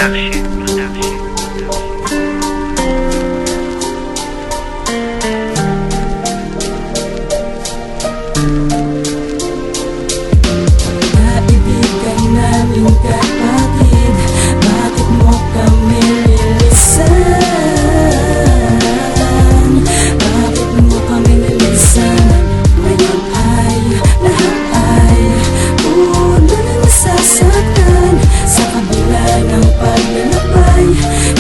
Kaibigan namin kapatid, bakit mo kami nilisan? Bakit mo kami nilisan? Ngayon ay lahat ay puno na nasasaktan. Sa kabila ng paglalakbay,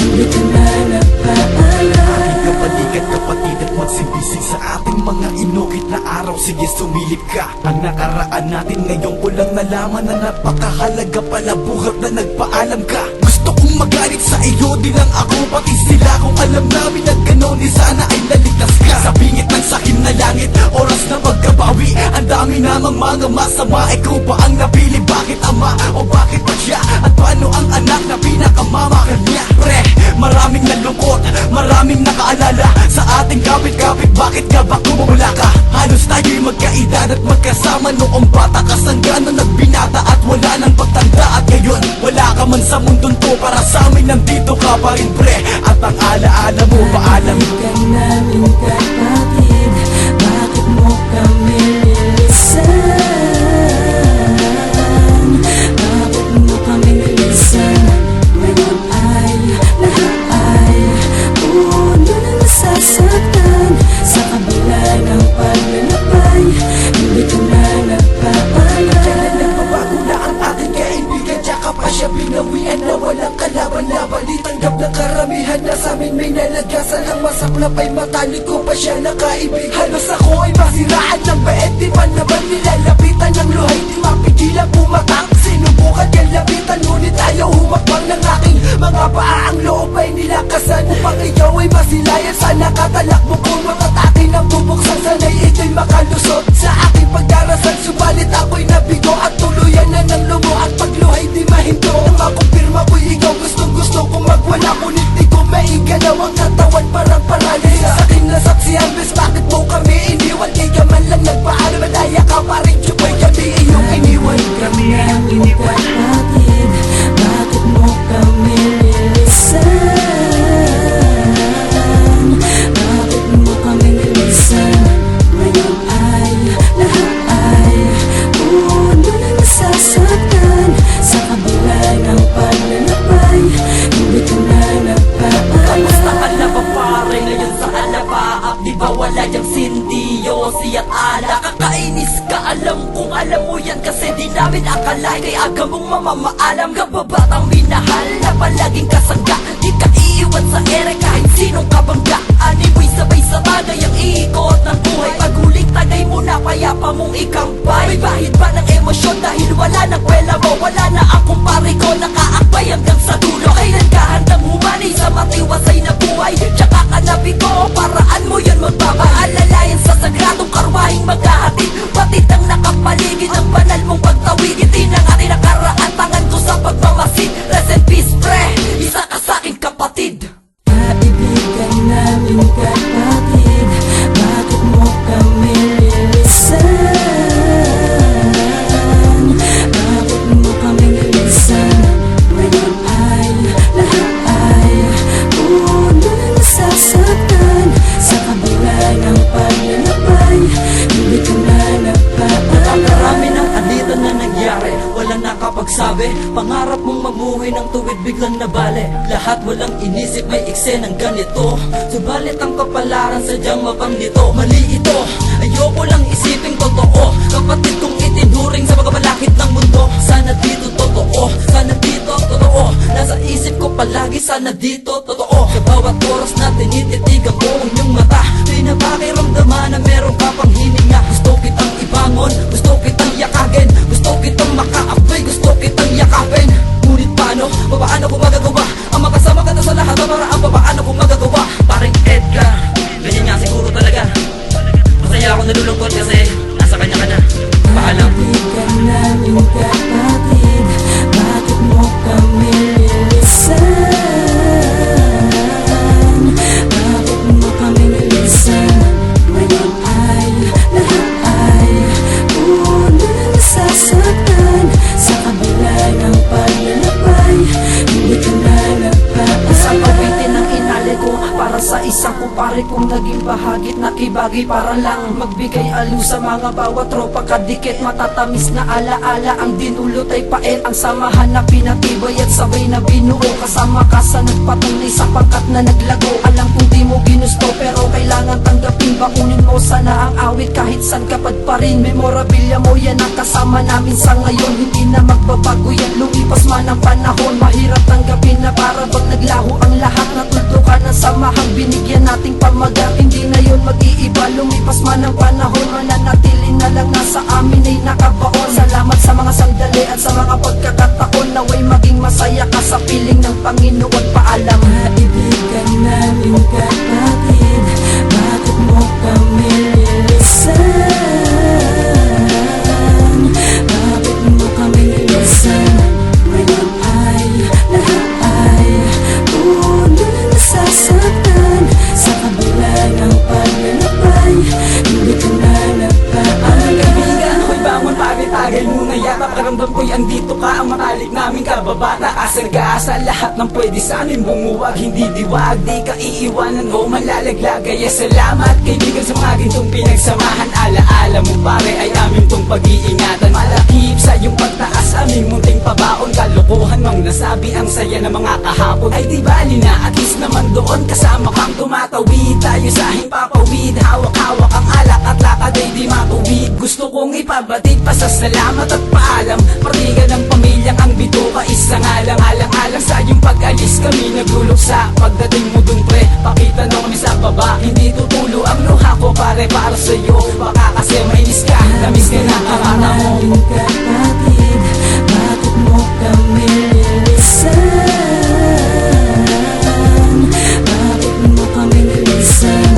hindi ka na nagpaalam. Kapalikat kapatid at magsimbisig sa ating mga inukit na araw. Sige sumilip ka. Ang nakaraan natin ngayon ko lang nalaman na napakahalaga pala buhat na nagpaalam ka. Gusto kong magalit sa iyo, di lang ako pati sila. Kung alam namin na gano'n, di sana ay naligtas ka. Sa bingit ng sakim na langit, oras na magkabawi. Ang dami namang mga masama, ikaw ba ang napili? Bakit ama o bakit pa siya? At paano ang anak na pinakamamahal niya? Pre, maraming nalungkot, maraming nakaalala sa ating kapit-kapit. Bakit ka ba kumula ka? Halos tayo'y magkaedad at magkasama noong bata ka. Sanggano nagbinata at wala nang pagtanda. At ngayon, wala ka man sa mundong to. Para sa amin nandito ka pa rin pre. At ang alaala mo, paalam. Kaibigan namin kapatid, bakit mo kami nilisan? Bakit mo kami nilisan? Ngayon ay lahat ay puno na nasasaktan. Sa kabila ng paglalakbay, hindi ka na nagpapaalam. Nagbabago na ang ating kaibigan, tsaka pa siya binawian na walang kalaban-laban. Di tanggap ng karamihan na sa amin may nalagasan. Ang masaklap ay matalik ko pa siya na kaibig. Halos ako ay masiraan ng baet, di pa naman nilalapitan ng luhay. Di mapigilan pumatang, sinubukan yan lapitan. Ngunit ayaw humakbang ng aking mga paa. Ang loob ay nilakasan upang ikaw ay masilayan. Sana katalakbo kung matatakin ang bubuksan. Sana'y ito'y makalusot sa aking pagdarasal. Subalit ako'y nabigo at tuluyan na ng lumo. At pagluhay di mahinto, nang makumpirma ko'y ikaw. Gustong-gusto kong magwala, ngunit di ko maigalaw ang katawan parang paralis. Sa akin nasaksihan, bes bakit mo kami iniwan? Di ka man lang nagpaalam, madaya ka pa rin tsupoy kami iyong iniwan. Kami namin kapatid, bakit mo kami nilisan? Bakit mo kami nilisan? Ngayon ay lahat ay puno na nasasaktan. Sa kabila ng paglalakbay, hindi ka na Kamusta ka na nagpaalam. ba pare? Ngayon saan na ba? Di ba wala yung sindyosi at ala? Kakainis ka, alam kung alam mo yan. Kasi di namin akalain kay aga mong mamamaalam. Kababatang minahal na palaging kasangga. Di ka iiwan sa ere kahit sinong kabangga. Animoy sabay sa tagay ang iikot ng buhay. Paghuling tagay mo na payapa mong ikampay. May bahid ba ng emosyon dahil wala nang kwela mo? Wala na ang kumpare ko, nakaakbay hanggang sa dulo. Kailan ka handang humani sa matiwasay na buhay? Tsaka kanabi ko, paraan mo yun magbabaalalayan sa sagradong karwahing maghahatid. Batid ang nakapaligid ng banal mong pagtawid. Hindi na ating nakaraan, tangan ko sa pagmamasid. Rest in peace pre, isa ka sa'king kapatid. Kaibigan namin kapatid, bakit mo kami nilisan? Bakit mo kami nilisan? Ngayon ay lahat ay puno na nasasaktan. Sa kabila ng paglalakbay, hindi ka na nagpaalam. Marami ng alitan na nangyari, walang nakapagsabi. Pangarap mong mamuhay ng tuwid biglang nabale. Lahat walang inisip, may eksenang ganito. Subalit ang kapalaran sadyang mapandito. Mali ito, ayoko lang isiping totoo. Kapatid kong itinuring sa pagkabalakid ng mundo. Sana dito totoo, sana dito totoo. Nasa isip ko palagi, sana dito totoo. Sa bawat oras na tinititigan ko ang iyong mata, di na pakiramdaman na meron ka pang hininga. Gusto kitang ibangon, gusto kitang yakagin, gusto kitang makaapoy, gusto kitang yakapin. Ngunit paano, paano ko magagawa? Ang makasama ka na sa lahat ng paraan, paano ko magagawa? Paring Edgar, ganyan nga siguro talaga. Masaya ako nalulungkot kasi nasa kanya ka na. Paalam. Kaibigan namin kapatid, bakit mo kami nilisan? Para sa isang kumpare kong naging bahagit, nakibagay para lang magbigay aliw sa mga bawat tropa kadikit. Matatamis na alaala ang dinulot ay pait, ang samahan na pinatibay at sabay na binuo. Kasama ka sa nagpatunay sa pangkat na naglago. Alam kong di mo ginusto pero kailangan tanggapin. Bakunin mo sana ang awit kahit san kapad pa rin. Memorabilia mo yan ang kasama namin sa ngayon. Hindi na magbabago yan, lumipas man ang panahon. Mahirap tanggapin na para bang naglaho ang lahat. Natuldukan ng samahang binigyan nating pamagat. Hindi na yun mag-iiba, lumipas man ang panahon. Mananatili na lang nasa amin ay nakabaon. Salamat sa mga sandali at sa mga pagkakataon. Naway maging masaya ka sa piling ng Panginoon. Paalam. Kaibigan namin kapatid, bakit mo kami nilisan? Bakit mo kami nilisan? Ngayon ay lahat ay puno na nasasaktan. Sa kabila ng paglalakbay, hindi ko na nagpaalam. Hoy bangon pare, tagay muna yata. Pakiramdam ko'y andito ka, ang matalik namin kababata. Asal ka sa lahat ng pwede sa amin bumuwag. Hindi diwag, di ka iiwanan o malalaglag. Kaya salamat kaibigan sa mga gintong pinagsamahan. Alaala mo pare ay amin tong pag-iingatan. Malakip sa iyong pagtaas, aming munting pabaon. Kalokohan mang nasabi ang saya ng mga kahapon. Ay di bali na, at least naman doon kasama kang tumatawid. Tayo sa himpapawid, hawak-hawak ang alak at lakad ay di matuwid. Gusto kong ipabatid pa sa salamat at paalam. Partigan ng pamilyang ang bituka, isang alang-alang-alang sa iyong pag-alis. Kami naglulok sa pagdating mo dun pre, pakita na kami sa baba. Hindi tutulo ang luha ko pare para sa'yo. Baka kasi mainis ka, namiss ka na ang ana mo. Kapatid, bakit mo kami nilisan? Bakit mo kami nilisan?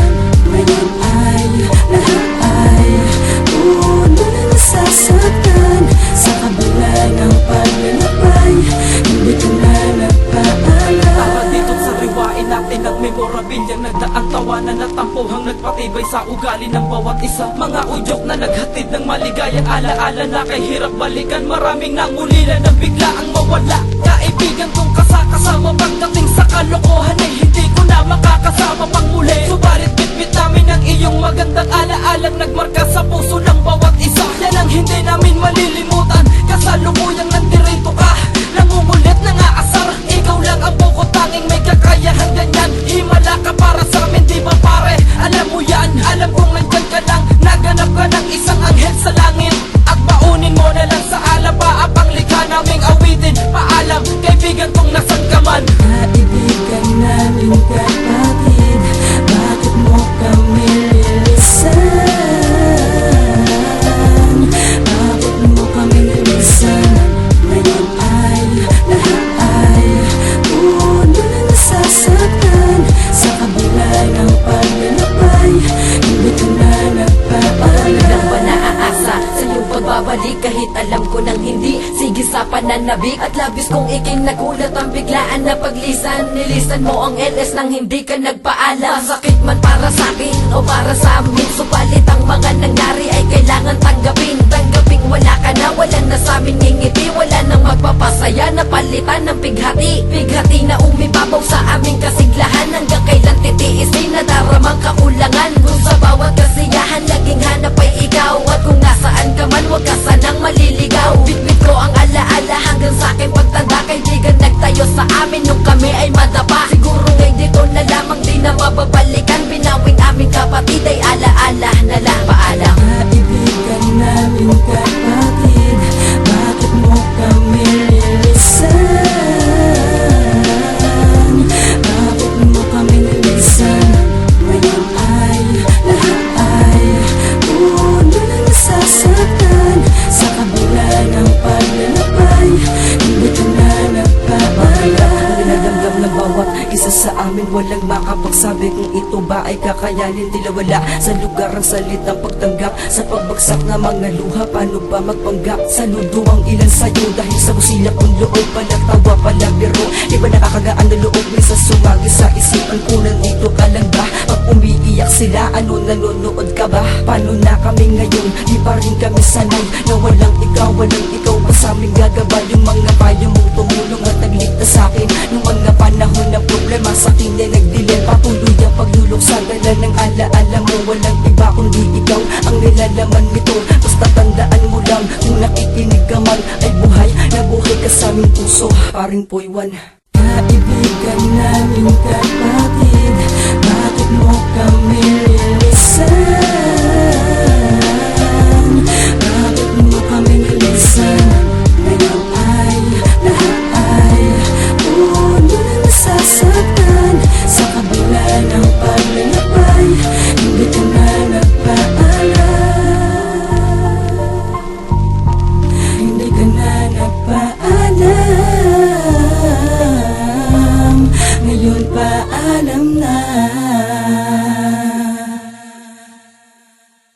Ngayon ay lahat ay puno na nasasaktan. Sa kabila ng paglalakbay, hindi ko na nagpaalam. Tawad dito sa riwain natin at memorabilyang nagdaang tawanan at tampuhang nagpatibay sa ugali ng bawat isa. Mga udyok na naghatid ng maligayang alaala na kay hirap balikan. Maraming nangulila na bigla ang mawala. Kaibigan kong kasakasama pagdating sa kalokohan ay hindi ko na makakasama pang muli. Subalit bitbit namin ang iyong magandang alaalang nagmarka sa puso ng bawat isa. Yan ang hindi namin malilimutan, kasalukuyang nandirito ka. Nangungulit, nangaasar, ikaw lang ang bukod tanging may kakayahan ganyan. Himala ka para sa amin, di ba pare? Alam mo yan, alam kong nandyan ka lang. Naganap ka ng isang anghel sa langit. At baunin mo na lang sa alaba ang likha naming awitin. Paalam, kaibigan kong nasan ka man. Kaibigan namin kapatid, bakit mo kami nilisan? Bakit mo kami nilisan? Ngayon ay lahat ay puno na nasasaktan. Sa kabila ng paglalakbay, hindi ko na Lang ba nagpaalam. naaasa sa iyong pagbabalik kahit alam ko nang hindi? Sige sa pananabik at labis kong iking nagulat ang biglaan na paglisan. Nilisan mo ang LS nang hindi ka nagpaalam. Masakit man para sa akin o para sa amin, subalit ang mga nangyari ay kailangan tanggapin. Tanggaping wala ka na, wala na sa amin ngingiti. Wala nang magpapasaya na palitan ng pighati. Pighati na umibabaw sa aming kasiglahan. Hanggang kailan titiisin na daramang kakulangan. Kung sa bawat kasiyahan laging hanap ay ikaw. At kung nasaan ka man, huwag ka sanang maliligaw. Bitbit ko ang alaala hanggang sa aking pagtanda. Kaibigan nagtayo sa amin nung kami ay madapa. Siguro ngay dito na lamang di na mababalikan. Binawing aming kapatid ay alaala na lang. Paalam. Kaibigan namin kapatid, bakit mo kami nilisan? Bakit mo kami nilisan? Ngayon ay lahat ay puno na nasasaktan. Sa kabila ng paglalakbay, hindi ko na nagpaalam. Dinadamdam ng bawat isa sa amin, walang makapagsabi kung ito ba ay kakayanin. Tila wala sa lugar ang salitang pagtanggap sa pagbagsak na mga luha. Paano ba magpanggap? Saludo ang ilan sa'yo dahil sa busilak kong loob. Palatawa pala biro, di ba nakakagaan na loob? Minsan sumagi sa isipan ko, nandito ka lang ba? Pag umiiyak sila, ano nanonood ka ba? Paano na kami ngayon? Di pa rin kami sanay na walang ikaw pa sa aming gagabay. Yung mga payo mong tumulong at nagligtas sa akin nung mga panahon na problema sa akin ay nagdilim. Patuloy na laman nito. Basta tandaan mo lang, kung nakikinig ka man ay buhay na buhay ka sa aming puso. Paring Poy One, Kaibigan namin kapatid